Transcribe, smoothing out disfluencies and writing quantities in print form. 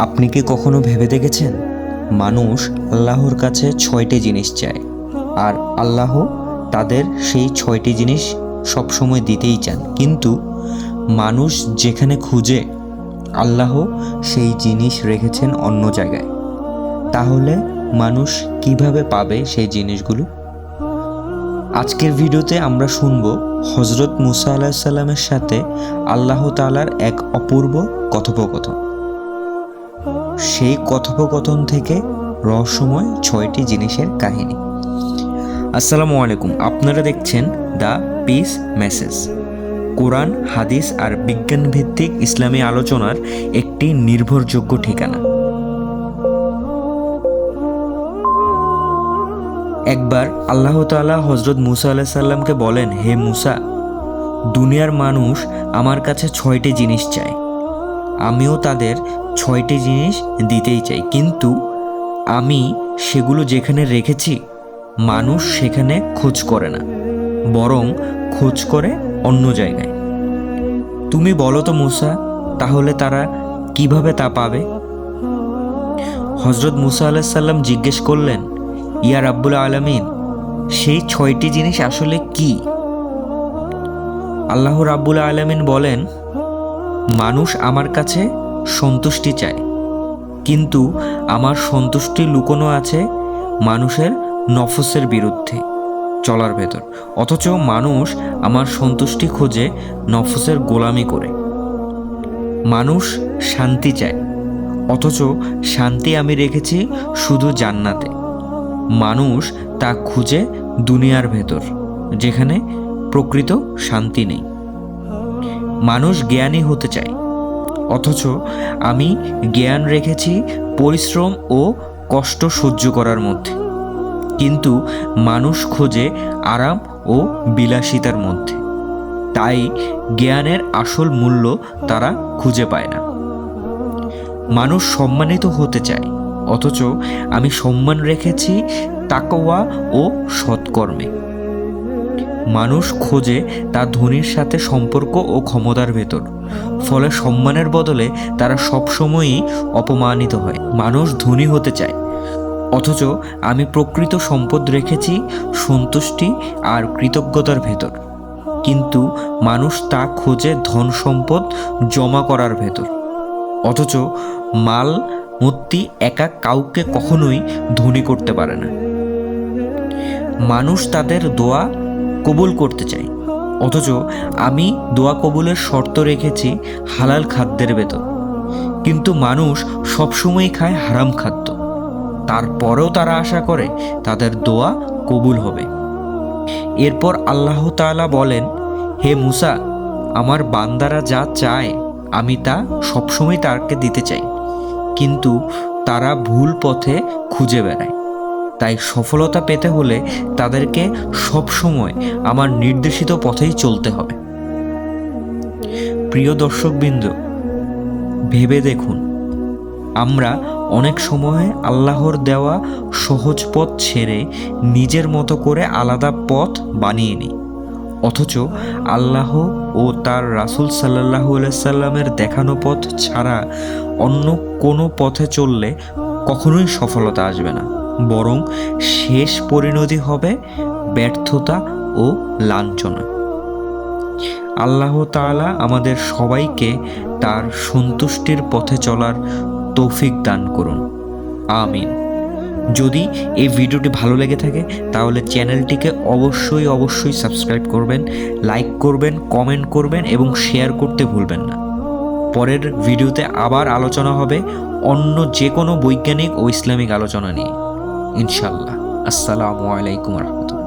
আপনি কি কখনো ভেবে দেখেছেন মানুষ আল্লাহর কাছে 6টি জিনিস চায়, আর আল্লাহ তাদের সেই 6টি জিনিস সবসময় দিতেই চান, কিন্তু মানুষ যেখানে খুঁজে আল্লাহ সেই জিনিস রেখেছেন অন্য জায়গায়। তাহলে মানুষ কিভাবে পাবে সেই জিনিসগুলো? আজকের ভিডিওতে আমরা শুনব হযরত মুসা আলাইহিস সালামের সাথে আল্লাহ তাআলার এক অপূর্ব কথোপকথন। সেই কথোপকথন থেকে রহস্যময় 6টি জিনিসের কাহিনী। আসসালামু আলাইকুম, আপনারা দেখছেন দ্য পিস মেসেজ, কোরআন, হাদিস আর বিজ্ঞান ভিত্তিক ইসলামী আলোচনার একটি নির্ভরযোগ্য ঠিকানা। একবার আল্লাহ তাআলা হযরত মুসা আলাইহিস সালামকে বলেন, হে মুসা, দুনিয়ার মানুষ আমার কাছে 6টি জিনিস চায়, আমিও তাদের 6টি জিনিস দিতেই চাই, কিন্তু আমি সেগুলো যেখানে রেখেছি মানুষ সেখানে খোঁজ করে না, বরং খোঁজ করে অন্য জায়গায়। তুমি বলো তো মুসা, তাহলে তারা কিভাবে তা পাবে? হযরত মুসা আলাইহিস সালাম জিজ্ঞেস করলেন, ইয়া রাব্বুল আলামিন, সেই 6টি জিনিস আসলে কি? আল্লাহ রাব্বুল আলামিন বলেন, মানুষ আমার কাছে সন্তুষ্টি চায়, কিন্তু আমার সন্তুষ্টি লুকোনো আছে মানুষের নফসের বিরুদ্ধে চলার ভেতর। অথচ মানুষ আমার সন্তুষ্টি খোঁজে নফসের গোলামি করে। মানুষ শান্তি চায়, অথচ শান্তি আমি রেখেছি শুধু জান্নাতে। মানুষ তা খুঁজে দুনিয়ার ভেতর, যেখানে প্রকৃত শান্তি নেই। মানুষ জ্ঞানী হতে চায়, অথচ আমি জ্ঞান রেখেছি পরিশ্রম ও কষ্ট সহ্য করার মধ্যে। কিন্তু মানুষ খোঁজে আরাম ও বিলাসিতার মধ্যে, তাই জ্ঞানের আসল মূল্য তারা খুঁজে পায় না। মানুষ সম্মানিত হতে চায়, অথচ আমি সম্মান রেখেছি তাকওয়া ও সৎকর্মে। মানুষ খোঁজে তা ধনীর সাথে সম্পর্ক ও ক্ষমতার ভেতর, ফলে সম্মানের বদলে তারা সবসময়ই অপমানিত হয়। মানুষ ধনী হতে চায়, অথচ আমি প্রকৃত সম্পদ রেখেছি সন্তুষ্টি আর কৃতজ্ঞতার ভেতর, কিন্তু মানুষ তা খোঁজে ধন সম্পদ জমা করার ভেতর। অথচ মাল মূর্তি একা কাউকে কখনোই ধনী করতে পারে না। মানুষ তাদের দোয়া কবুল করতে চায়, অথচ আমি দোয়া কবুলের শর্ত রেখেছি হালাল খাদ্যের ভেতর, কিন্তু মানুষ সবসময় খায় হারাম খাদ্য, তারপরেও তারা আশা করে তাদের দোয়া কবুল হবে। এরপর আল্লাহ তাআলা বলেন, হে মুসা, আমার বান্দারা যা চায় আমি তা সবসময় তাকে দিতে চাই, কিন্তু তারা ভুল পথে খুঁজে বেড়ায়। তাই সফলতা পেতে হলে তাদেরকে সবসময় আমার নির্দেশিত পথেই চলতে হবে। প্রিয় দর্শকবৃন্দ, ভেবে দেখুন, আমরা অনেক সময় আল্লাহর দেওয়া সহজ পথ ছেড়ে নিজের মতো করে আলাদা পথ বানিয়ে নিই, অথচ আল্লাহ ও তার রাসূল সাল্লাল্লাহু আলাইহি সাল্লামের দেখানো পথ ছাড়া অন্য কোনো পথে চললে কখনোই সফলতা আসবে না, বরং শেষ পরিণতি হবে ব্যর্থতা ও লাঞ্ছনা। আল্লাহ তাআলা আমাদের সবাইকে তার সন্তুষ্টির পথে চলার তৌফিক দান করুন, আমিন। যদি এই ভিডিওটি ভালো লেগে থাকে তাহলে চ্যানেলটিকে অবশ্যই সাবস্ক্রাইব করবেন, লাইক করবেন, কমেন্ট করবেন এবং শেয়ার করতে ভুলবেন না। পরের ভিডিওতে আবার আলোচনা হবে অন্য যে কোনো বৈজ্ঞানিক ও ইসলামিক আলোচনা নিয়ে, ইনশাআল্লাহ। আসসালামু আলাইকুম ওয়া রাহমাতুল্লাহ।